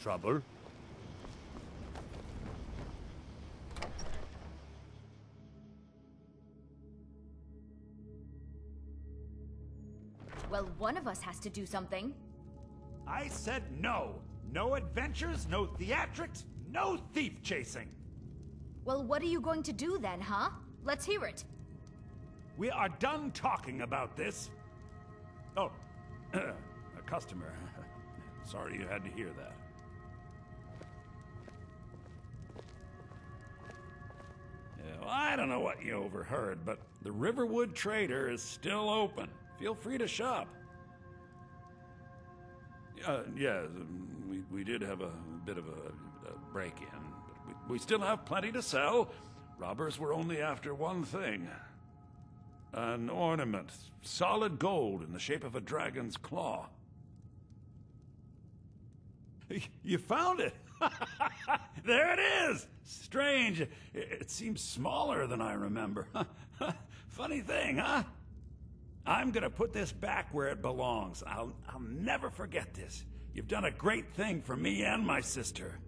Trouble? Well, one of us has to do something. I said no! No adventures, no theatrics, no thief chasing! Well, what are you going to do then, huh? Let's hear it. We are done talking about this. Oh, a customer. Sorry you had to hear that. Yeah, well, I don't know what you overheard, but the Riverwood Trader is still open. Feel free to shop. Yeah, we did have a bit of a break-in, but we still have plenty to sell. Robbers were only after one thing. An ornament, solid gold in the shape of a dragon's claw. You found it! There it is! Strange. It seems smaller than I remember. Funny thing, huh? I'm gonna put this back where it belongs. I'll never forget this. You've done a great thing for me and my sister.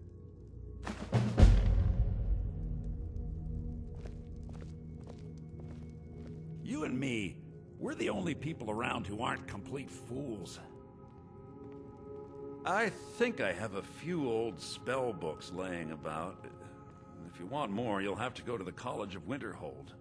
You and me, we're the only people around who aren't complete fools. I think I have a few old spell books laying about. If you want more, you'll have to go to the College of Winterhold.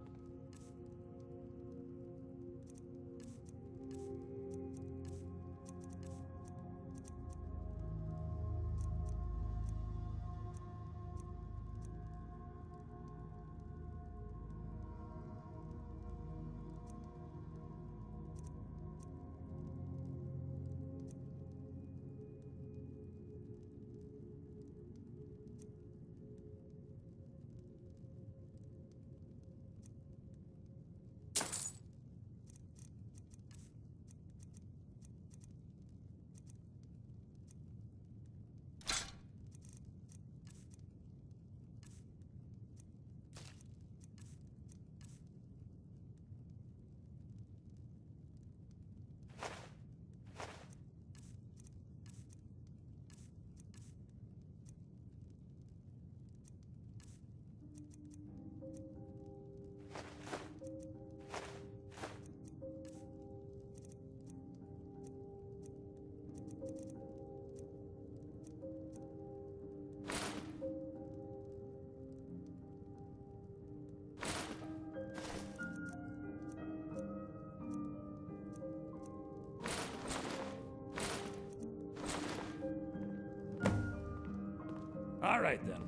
All right, then.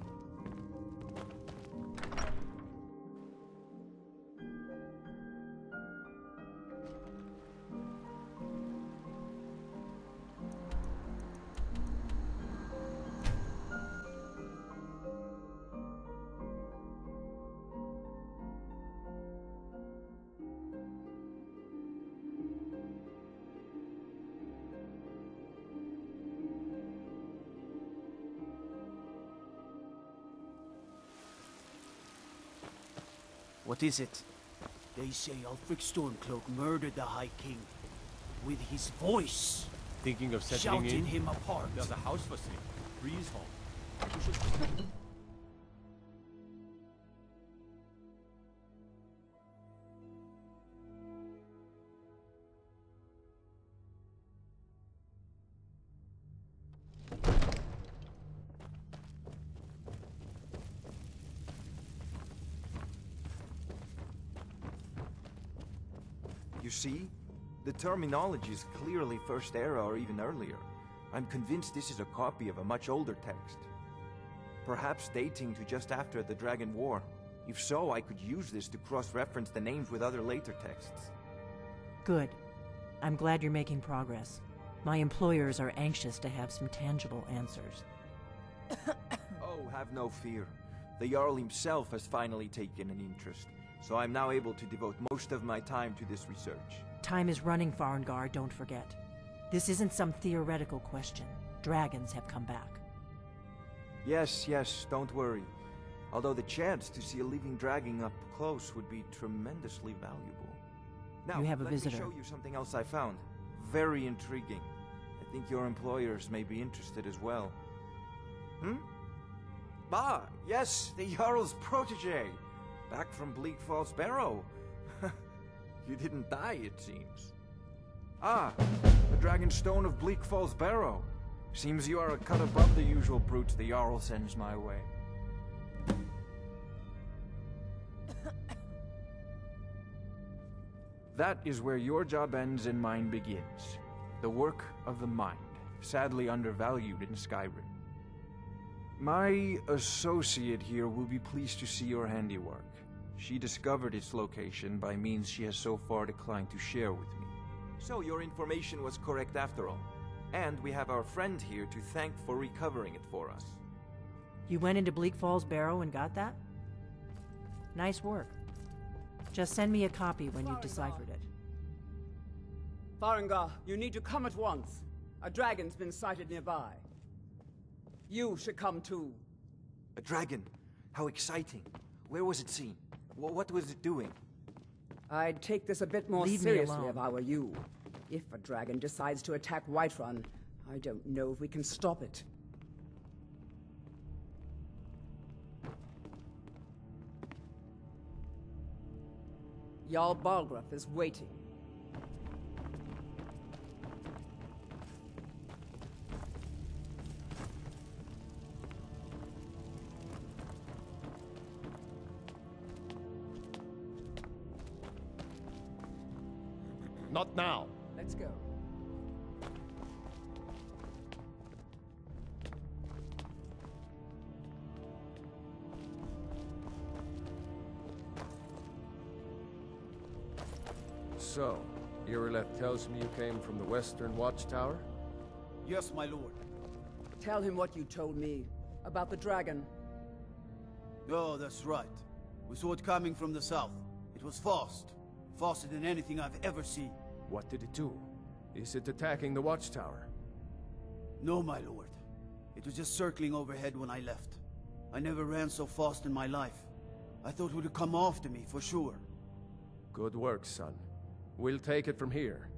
What is it? They say Ulfric Stormcloak murdered the High King. With his voice. Thinking of settling shouted in? him apart. There's a house for sale. Breeze Hall. You should... You see? The terminology is clearly First Era or even earlier. I'm convinced this is a copy of a much older text. Perhaps dating to just after the Dragon War. If so, I could use this to cross-reference the names with other later texts. Good. I'm glad you're making progress. My employers are anxious to have some tangible answers. Oh, have no fear. The Jarl himself has finally taken an interest, so I'm now able to devote most of my time to this research. Time is running, Farengar, don't forget. This isn't some theoretical question. Dragons have come back. Yes, don't worry. Although the chance to see a living dragon up close would be tremendously valuable. Now, You have a let visitor. me show you something else I found. Very intriguing. I think your employers may be interested as well. Ah, yes, the Jarl's protege. Back from Bleak Falls Barrow. You didn't die, it seems. Ah, the Dragonstone of Bleak Falls Barrow. Seems you are a cut above the usual brutes the Jarl sends my way. That is where your job ends and mine begins. The work of the mind, sadly undervalued in Skyrim. My associate here will be pleased to see your handiwork. She discovered its location by means she has so far declined to share with me. So your information was correct after all. And we have our friend here to thank for recovering it for us. You went into Bleak Falls Barrow and got that? Nice work. Just send me a copy when you've deciphered it. Farengar, you need to come at once. A dragon's been sighted nearby. You should come too. A dragon? How exciting. Where was it seen? What was it doing? I'd take this a bit more Leave me seriously alone. if I were you. If a dragon decides to attack Whiterun, I don't know if we can stop it. Jarl Balgruuf is waiting. Not now. Let's go. So, Irileth tells me you came from the Western Watchtower? Yes, my lord. Tell him what you told me about the dragon. Oh, that's right. We saw it coming from the south. It was fast. Faster than anything I've ever seen. What did it do? Is it attacking the Watchtower? No, my lord. It was just circling overhead when I left. I never ran so fast in my life. I thought it would come after me, for sure. Good work, son. We'll take it from here.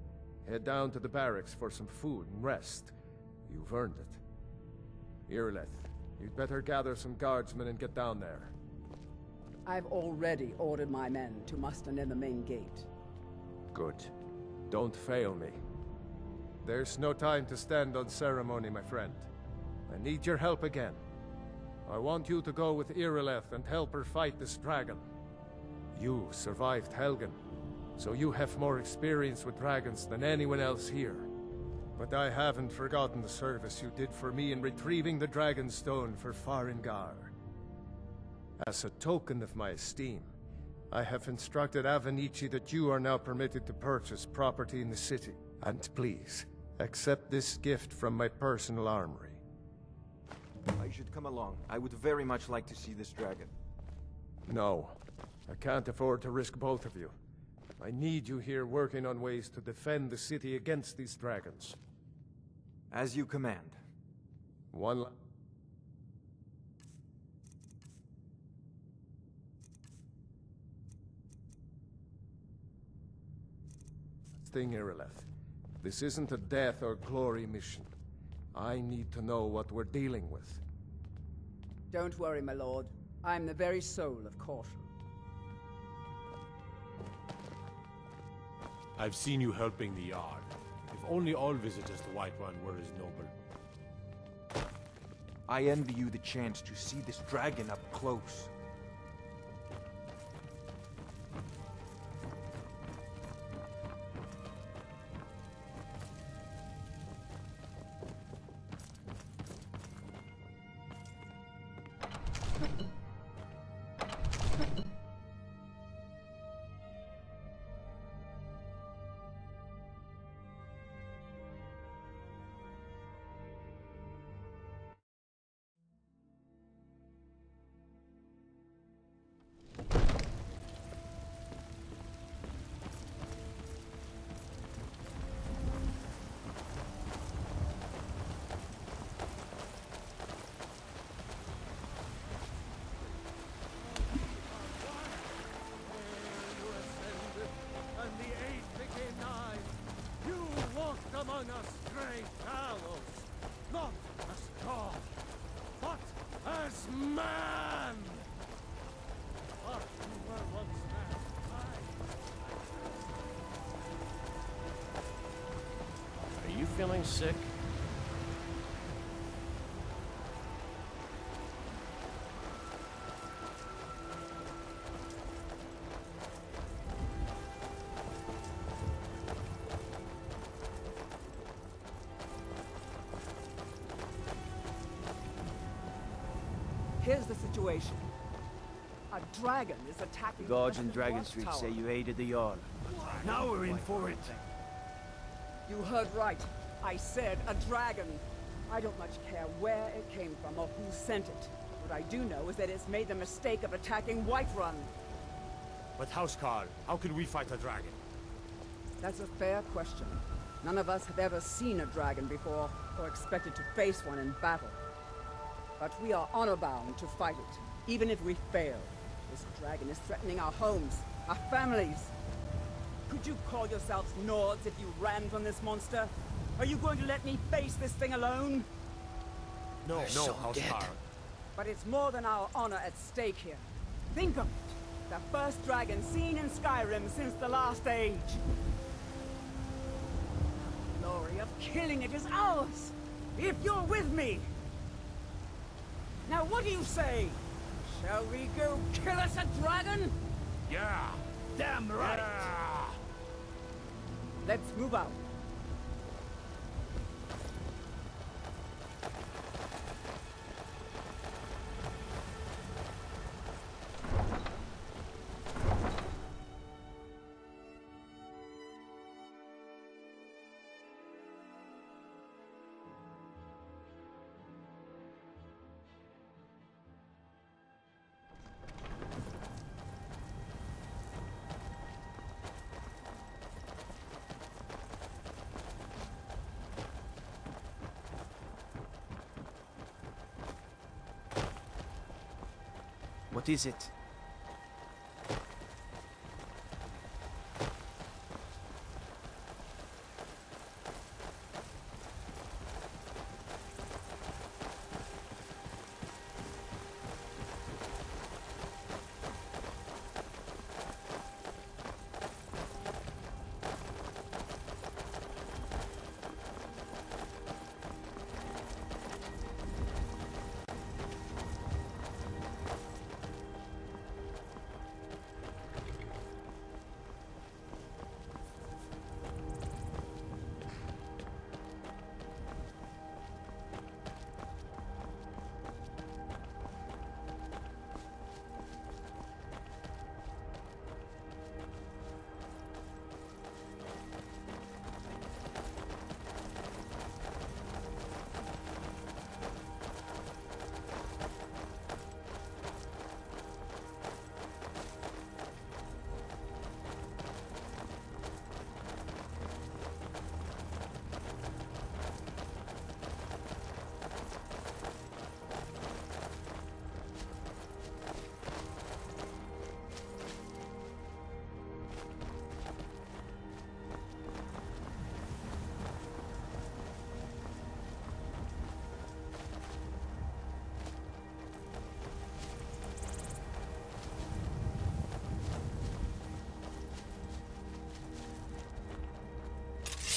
Head down to the barracks for some food and rest. You've earned it. Irileth, you'd better gather some guardsmen and get down there. I've already ordered my men to muster near the main gate. Good. Don't fail me. There's no time to stand on ceremony, my friend. I need your help again. I want you to go with Irileth and help her fight this dragon. You survived Helgen, so you have more experience with dragons than anyone else here. But I haven't forgotten the service you did for me in retrieving the Dragonstone for Farengar. As a token of my esteem, I have instructed Avenici that you are now permitted to purchase property in the city. And please, accept this gift from my personal armory. I should come along. I would very much like to see this dragon. No, I can't afford to risk both of you. I need you here working on ways to defend the city against these dragons. As you command. One last thing, Irileth. This isn't a death or glory mission. I need to know what we're dealing with. Don't worry, my lord. I'm the very soul of caution. I've seen you helping the Yard. If only all visitors to Whiterun were as noble. I envy you the chance to see this dragon up close. man! Are you feeling sick? Here's the situation. A dragon is attacking The guards in Western Dragon Watch Street Tower. say you aided the Jarl. Now we're in for it. You heard right. I said a dragon. I don't much care where it came from or who sent it. What I do know is that it's made the mistake of attacking Whiterun. But Housecarl, how can we fight a dragon? That's a fair question. None of us have ever seen a dragon before, or expected to face one in battle. But we are honor-bound to fight it, even if we fail. This dragon is threatening our homes, our families. Could you call yourselves Nords if you ran from this monster? Are you going to let me face this thing alone? No, Housecarl. But it's more than our honor at stake here. Think of it. The first dragon seen in Skyrim since the last age. The glory of killing it is ours, if you're with me. Now what do you say? Shall we go kill us a dragon? Yeah! Damn right. Yeah. Let's move out. What is it?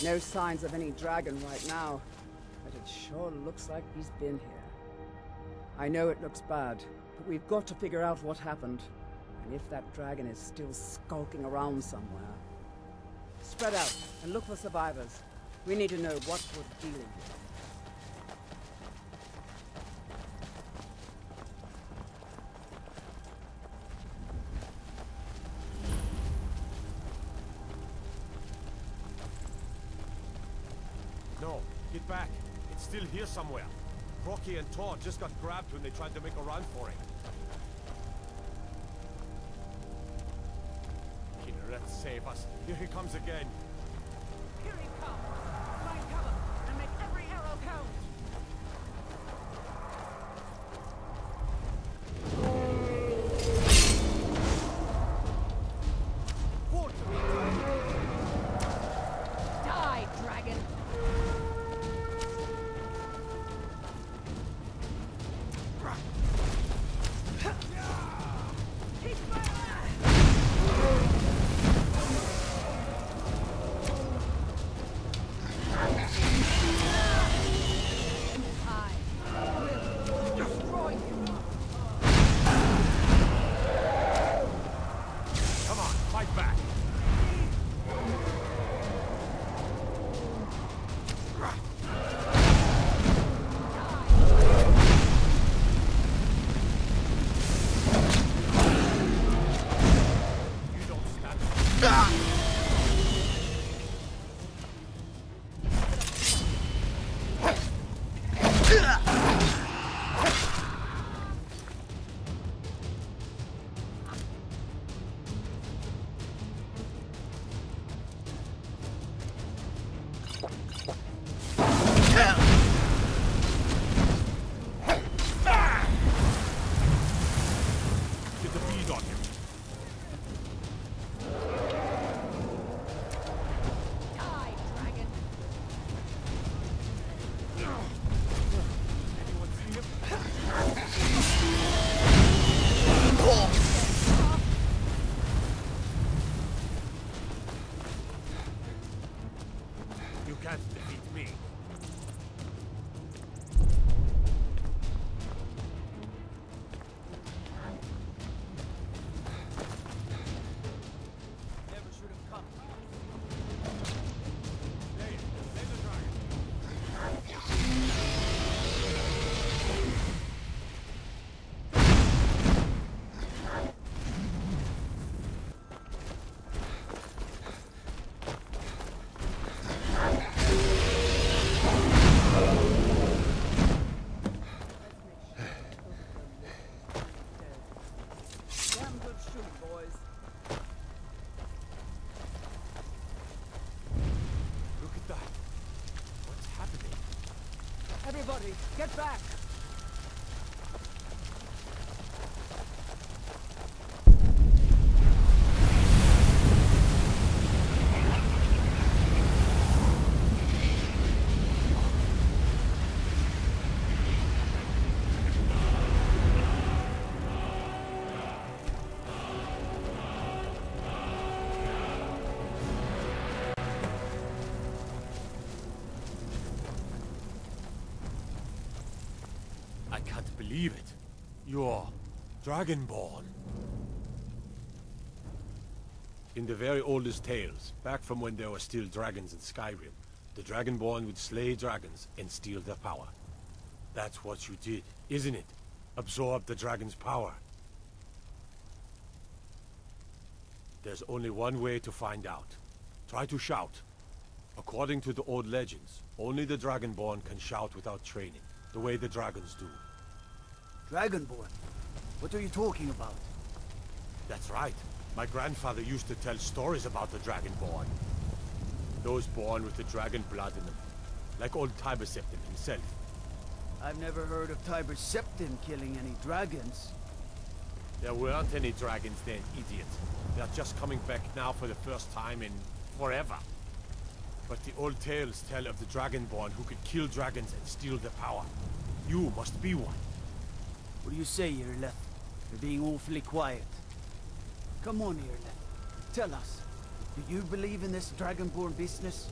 No signs of any dragon right now, but it sure looks like he's been here. I know it looks bad, but we've got to figure out what happened, and if that dragon is still skulking around somewhere. Spread out and look for survivors. We need to know what we're dealing with. No, get back. It's still here somewhere. Rocky and Todd just got grabbed when they tried to make a run for it. Kinneret, save us. Here he comes again. Here he comes! Find cover and make every arrow count! Die, dragon! Everybody, get back! I can't believe it. You're Dragonborn. In the very oldest tales, back from when there were still dragons in Skyrim, the Dragonborn would slay dragons and steal their power. That's what you did, isn't it? Absorb the dragon's power. There's only one way to find out. Try to shout. According to the old legends, only the Dragonborn can shout without training, the way the dragons do. Dragonborn? What are you talking about? That's right. My grandfather used to tell stories about the Dragonborn. Those born with the dragon blood in them, like old Tiber Septim himself. I've never heard of Tiber Septim killing any dragons. There weren't any dragons then, idiot. They're just coming back now for the first time in forever. But the old tales tell of the Dragonborn who could kill dragons and steal their power. You must be one. What do you say, Irleth? You're being awfully quiet. Come on, Irleth. Tell us. Do you believe in this Dragonborn business?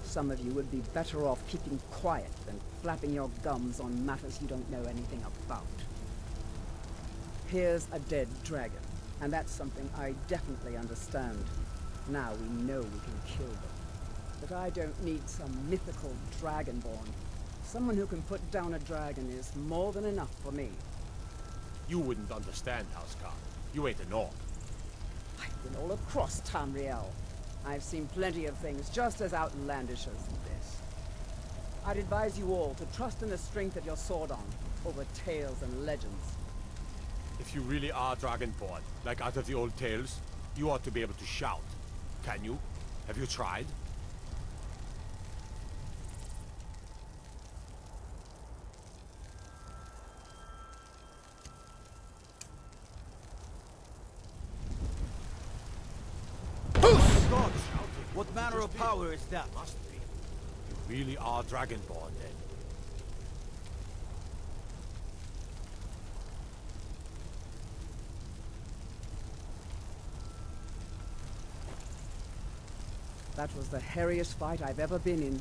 Some of you would be better off keeping quiet than flapping your gums on matters you don't know anything about. Here's a dead dragon, and that's something I definitely understand. Now we know we can kill them. But I don't need some mythical Dragonborn. Someone who can put down a dragon is more than enough for me. You wouldn't understand, Housecarl. You ain't a North. I've been all across Tamriel. I've seen plenty of things just as outlandish as this. I'd advise you all to trust in the strength of your sword arm over tales and legends. If you really are Dragonborn, like out of the old tales, you ought to be able to shout. Can you? Have you tried? God, what manner of power is that? Must be. You really are Dragonborn, then. That was the hairiest fight I've ever been in,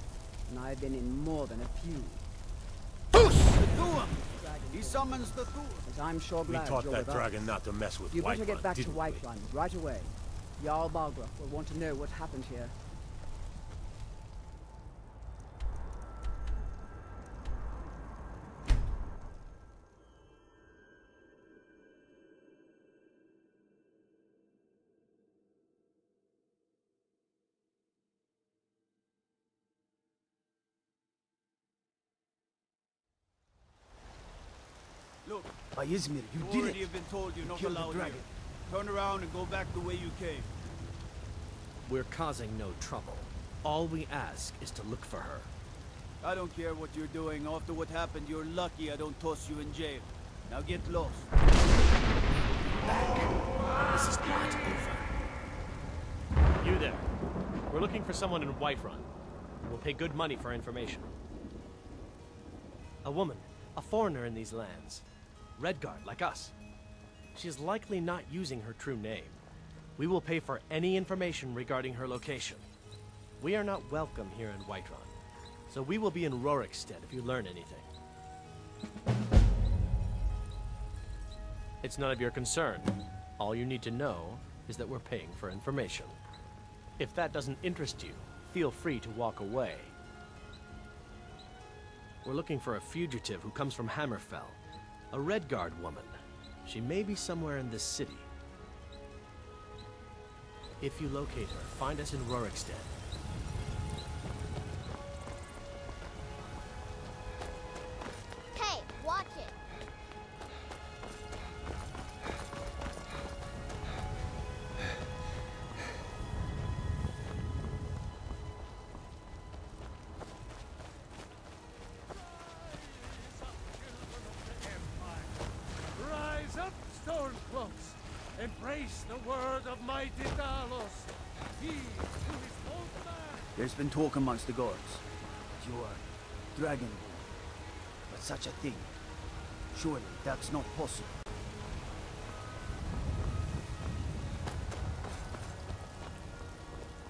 and I've been in more than a few. The Thuam! He summons the Thuam! But I'm sure We glad taught you're that with dragon us. not to mess with You Whiterun, better get back to didn't we? Whiterun right away. Jarl Balgruuf will want to know what happened here. Look, by Izmir, you did already it! have been told you're not Kill the allowed dragon. here. Turn around and go back the way you came. We're causing no trouble. All we ask is to look for her. I don't care what you're doing. After what happened, you're lucky I don't toss you in jail. Now get lost. This is not over. You there. We're looking for someone in Whiterun. We'll pay good money for information. A woman, a foreigner in these lands. Redguard, like us. She is likely not using her true name. We will pay for any information regarding her location. We are not welcome here in Whiterun, so we will be in Rorikstead if you learn anything. It's none of your concern. All you need to know is that we're paying for information. If that doesn't interest you, feel free to walk away. We're looking for a fugitive who comes from Hammerfell. A Redguard woman. She may be somewhere in this city. If you locate her, find us in Rorikstead. Hey, watch it. Embrace the word of mighty Talos. He who is old man. There's been talk amongst the guards. You are Dragonborn. But such a thing, surely that's not possible.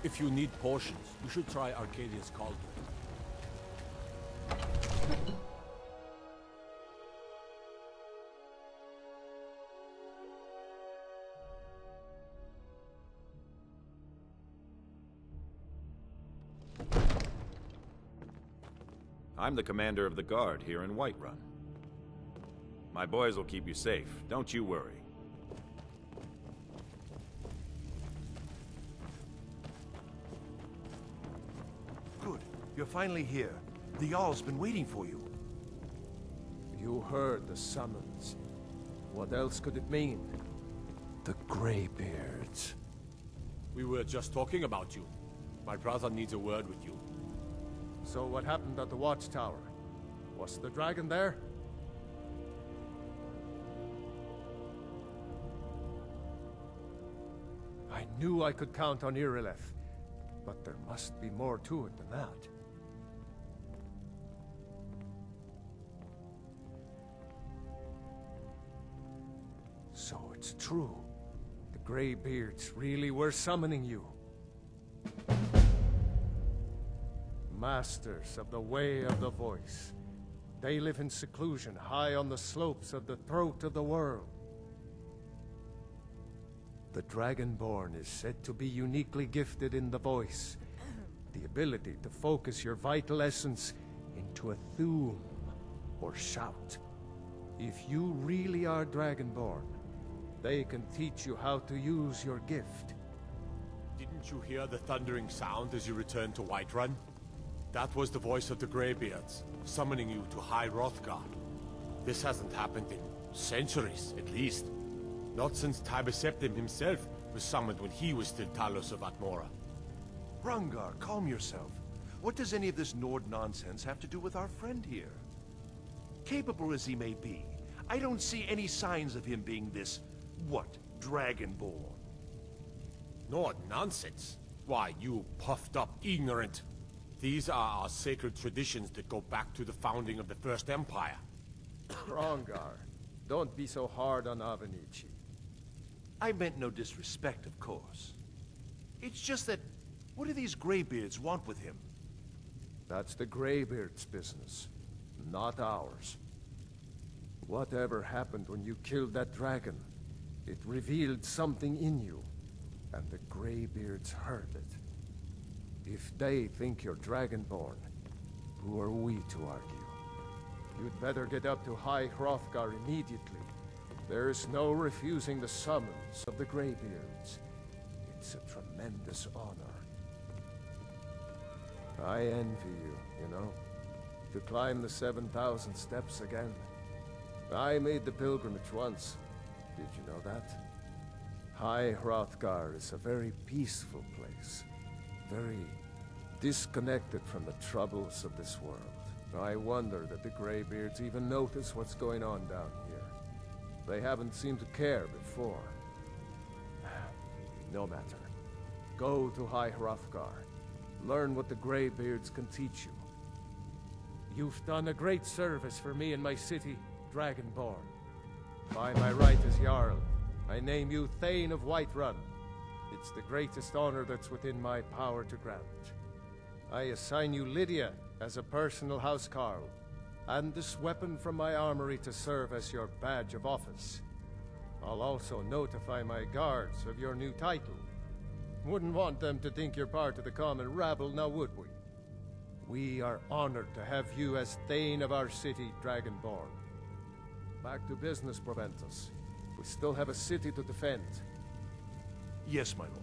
If you need potions, you should try Arcadia's cauldron. I'm the commander of the guard here in Whiterun. My boys will keep you safe, don't you worry. Good. You're finally here. The Jarl's been waiting for you. You heard the summons. What else could it mean? The Greybeards. We were just talking about you. My brother needs a word with you. So what happened at the watchtower? Was the dragon there? I knew I could count on Irileth, but there must be more to it than that. So it's true. The Greybeards really were summoning you. Masters of the Way of the Voice. They live in seclusion high on the slopes of the throat of the world. The Dragonborn is said to be uniquely gifted in the voice, the ability to focus your vital essence into a thum, or shout. If you really are Dragonborn, they can teach you how to use your gift. Didn't you hear the thundering sound as you returned to Whiterun? That was the voice of the Greybeards, summoning you to High Hrothgar. This hasn't happened in centuries, at least. Not since Tiber Septim himself was summoned when he was still Talos of Atmora. Rungar, calm yourself. What does any of this Nord nonsense have to do with our friend here? Capable as he may be, I don't see any signs of him being this, what, Dragonborn? Nord nonsense? Why, you puffed up ignorant. These are our sacred traditions that go back to the founding of the First Empire. Rongar, don't be so hard on Avenici. I meant no disrespect, of course. It's just that, what do these Greybeards want with him? That's the Greybeards' business, not ours. Whatever happened when you killed that dragon, it revealed something in you, and the Greybeards heard it. If they think you're Dragonborn, who are we to argue? You'd better get up to High Hrothgar immediately. There's no refusing the summons of the Greybeards. It's a tremendous honor. I envy you, you know, to climb the 7,000 steps again. I made the pilgrimage once. Did you know that? High Hrothgar is a very peaceful place. Very disconnected from the troubles of this world. I wonder that the Greybeards even notice what's going on down here. They haven't seemed to care before. No matter. Go to High Hrothgar. Learn what the Greybeards can teach you. You've done a great service for me and my city, Dragonborn. By my right as Jarl, I name you Thane of Whiterun. It's the greatest honor that's within my power to grant. I assign you Lydia as a personal housecarl, and this weapon from my armory to serve as your badge of office. I'll also notify my guards of your new title. Wouldn't want them to think you're part of the common rabble, now would we? We are honored to have you as Thane of our city, Dragonborn. Back to business, Proventus. We still have a city to defend. Yes, my lord.